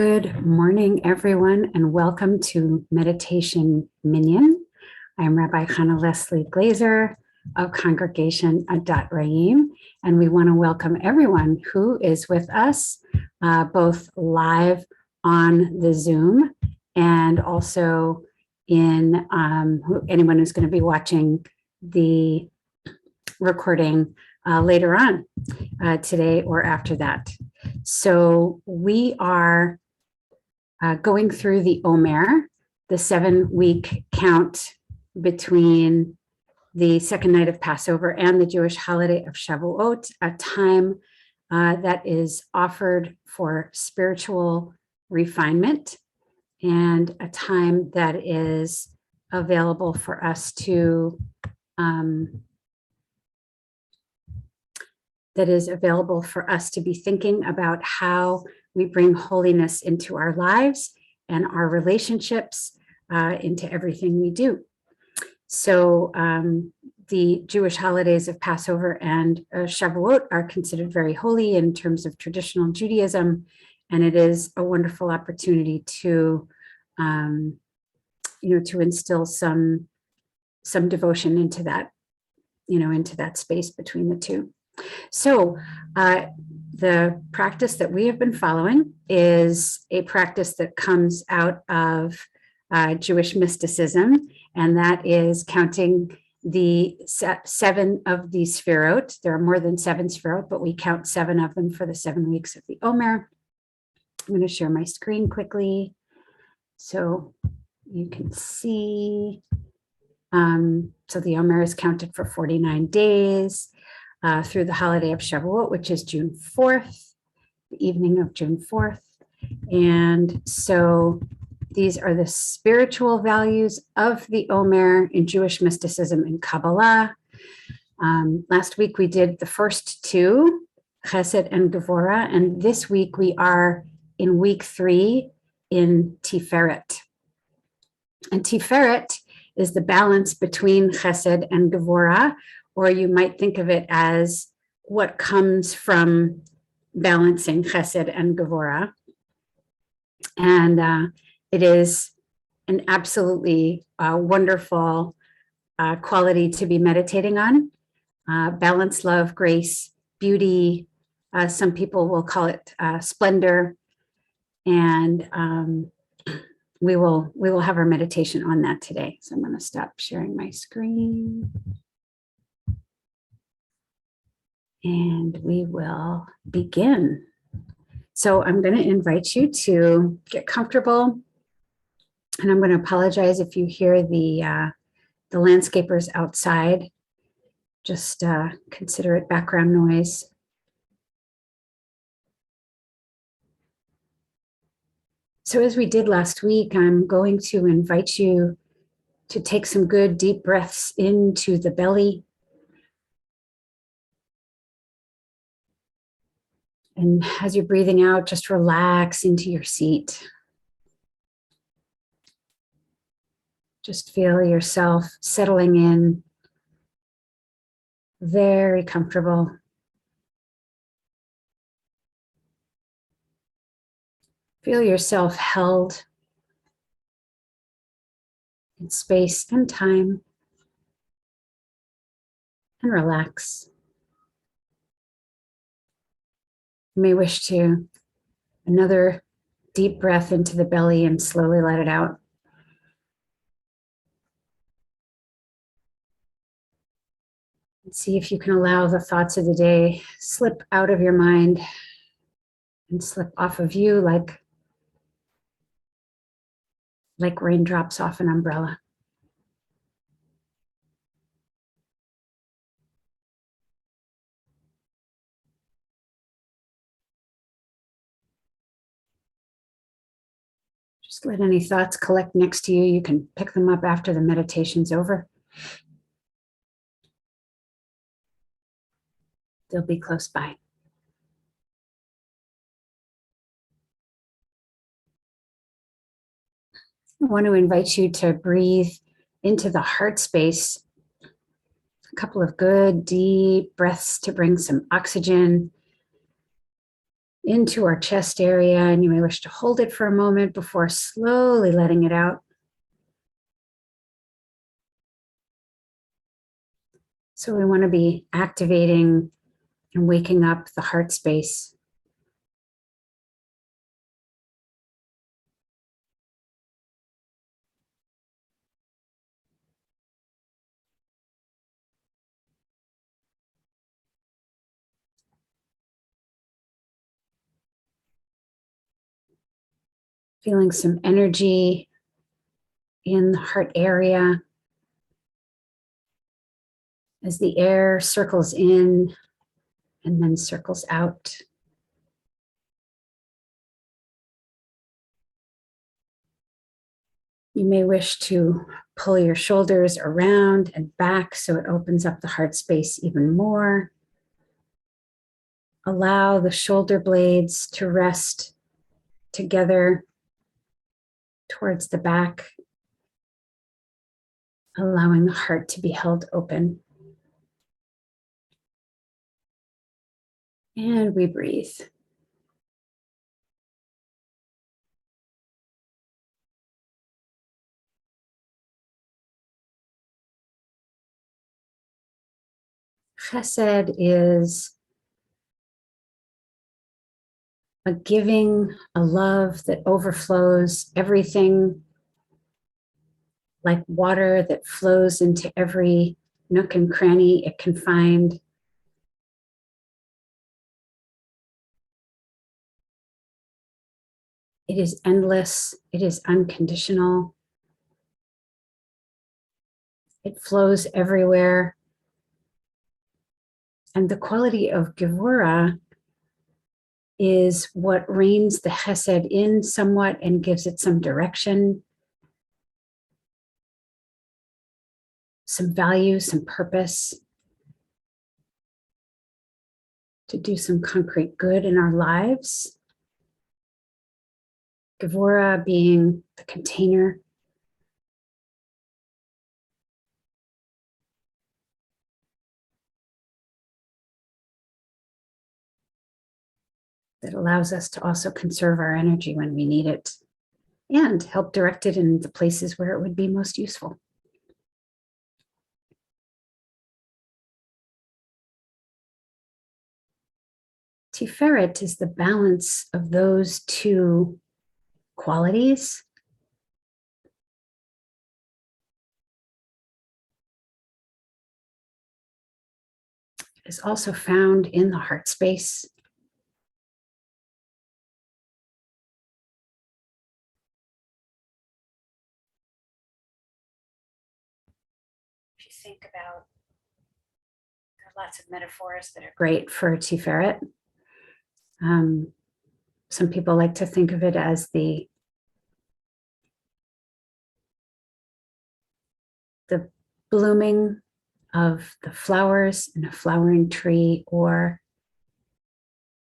Good morning, everyone, and welcome to Meditation Minyan. I'm Rabbi Hannah Leslie Glazer of Congregation Adat Rayim, and we want to welcome everyone who is with us, both live on the Zoom and also in anyone who's going to be watching the recording later on today or after that. So we are going through the Omer, the 7-week count between the second night of Passover and the Jewish holiday of Shavuot, a time that is offered for spiritual refinement and a time that is available for us to be thinking about how we bring holiness into our lives and our relationships, into everything we do. So the Jewish holidays of Passover and Shavuot are considered very holy in terms of traditional Judaism, and it is a wonderful opportunity to, to instill some devotion into that, into that space between the two. So the practice that we have been following is a practice that comes out of Jewish mysticism, and that is counting the 7 of the Sefirot. There are more than 7 Sefirot, but we count 7 of them for the 7 weeks of the Omer. I'm going to share my screen quickly so you can see. So the Omer is counted for 49 days. Through the holiday of Shavuot, which is June 4th, the evening of June 4th. And so these are the spiritual values of the Omer in Jewish mysticism and Kabbalah. Last week we did the first 2, Chesed and Gevurah, and this week we are in week 3 in Tiferet. And Tiferet is the balance between Chesed and Gevurah, or you might think of it as what comes from balancing Chesed and Gevurah. And it is an absolutely wonderful quality to be meditating on. Balance, love, grace, beauty. Some people will call it splendor. And we will have our meditation on that today. So I'm going to stop sharing my screen. And we will begin. So I'm going to invite you to get comfortable. And I'm going to apologize if you hear the landscapers outside. Just consider it background noise. So as we did last week, I'm going to invite you to take some good deep breaths into the belly. And as you're breathing out, just relax into your seat. Just feel yourself settling in, very comfortable. Feel yourself held in space and time, and relax. You may wish to another deep breath into the belly and slowly let it out. And see if you can allow the thoughts of the day slip out of your mind and slip off of you like raindrops off an umbrella. Just let any thoughts collect next to you. You can pick them up after the meditation's over. They'll be close by. I want to invite you to breathe into the heart space. A couple of good deep breaths to bring some oxygen into our chest area, and you may wish to hold it for a moment before slowly letting it out. So we want to be activating and waking up the heart space. Feeling some energy in the heart area as the air circles in and then circles out. You may wish to pull your shoulders around and back so it opens up the heart space even more. Allow the shoulder blades to rest together towards the back, allowing the heart to be held open. And we breathe. Chesed is a giving, a love that overflows everything, like water that flows into every nook and cranny it can find. It is endless. It is unconditional. It flows everywhere. And the quality of Gevurah is what reins the Chesed in somewhat and gives it some direction, some value, some purpose, to do some concrete good in our lives. Gevurah being the container. That allows us to also conserve our energy when we need it and help direct it in the places where it would be most useful. Tiferet is the balance of those two qualities. It is also found in the heart space. If you think about, there are lots of metaphors that are great for Tiferet. Some people like to think of it as the blooming of the flowers in a flowering tree, or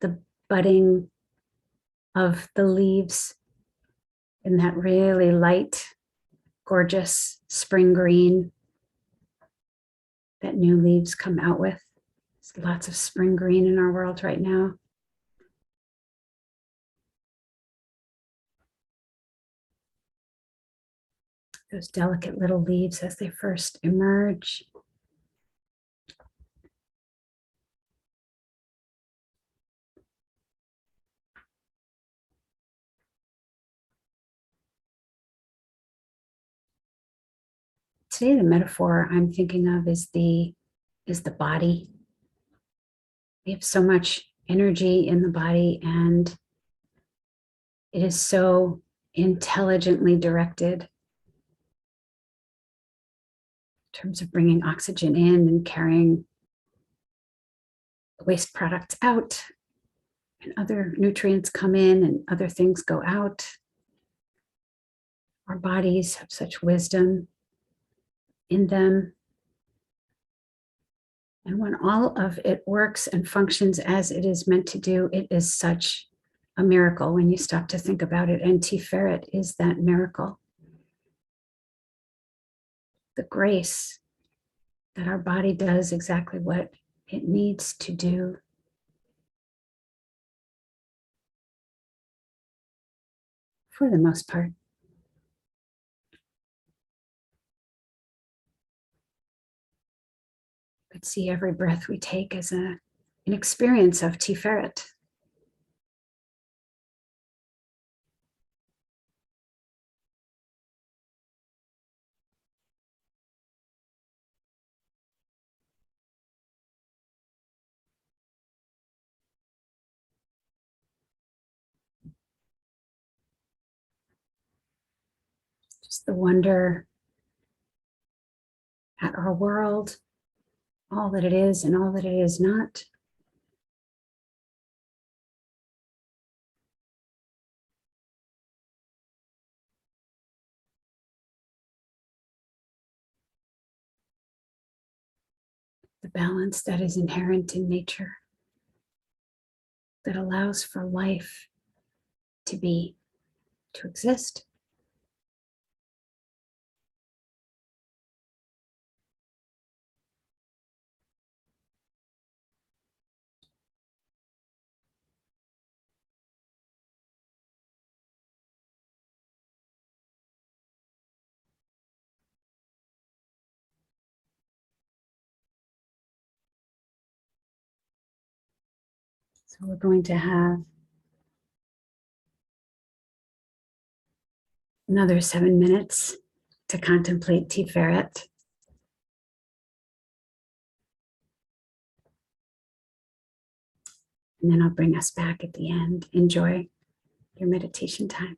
the budding of the leaves in that really light, gorgeous spring green that new leaves come out with. There's lots of spring green in our world right now. Those delicate little leaves as they first emerge. Today, the metaphor I'm thinking of is the body. We have so much energy in the body, and it is so intelligently directed in terms of bringing oxygen in and carrying waste products out, and other nutrients come in and other things go out. Our bodies have such wisdom in them. And when all of it works and functions as it is meant to do, it is such a miracle when you stop to think about it. And Tiferet is that miracle. The grace that our body does exactly what it needs to do. for the most part. But see every breath we take as an experience of Tiferet. Just the wonder at our world, all that it is and all that it is not. The balance that is inherent in nature, that allows for life to be, to exist. So we're going to have another 7 minutes to contemplate Tiferet. And then I'll bring us back at the end. Enjoy your meditation time.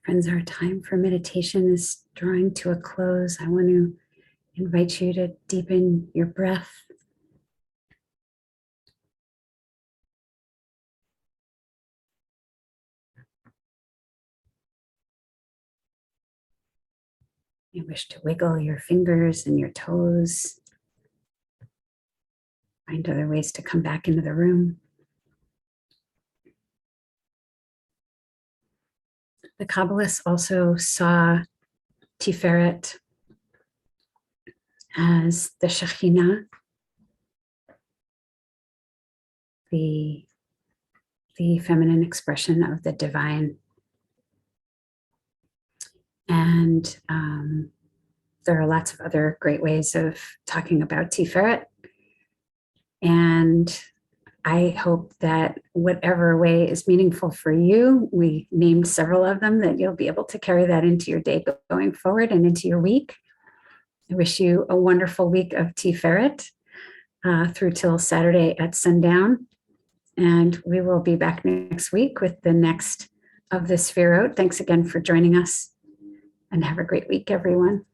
Friends, our time for meditation is drawing to a close. I want to invite you to deepen your breath. You wish to wiggle your fingers and your toes. Find other ways to come back into the room. The Kabbalists also saw Tiferet as the Shekhinah, the feminine expression of the divine. And there are lots of other great ways of talking about Tiferet. And I hope that whatever way is meaningful for you, we named several of them, that you'll be able to carry that into your day going forward and into your week. I wish you a wonderful week of Tiferet through till Saturday at sundown. And we will be back next week with the next of the Sefirot. Thanks again for joining us, and have a great week, everyone.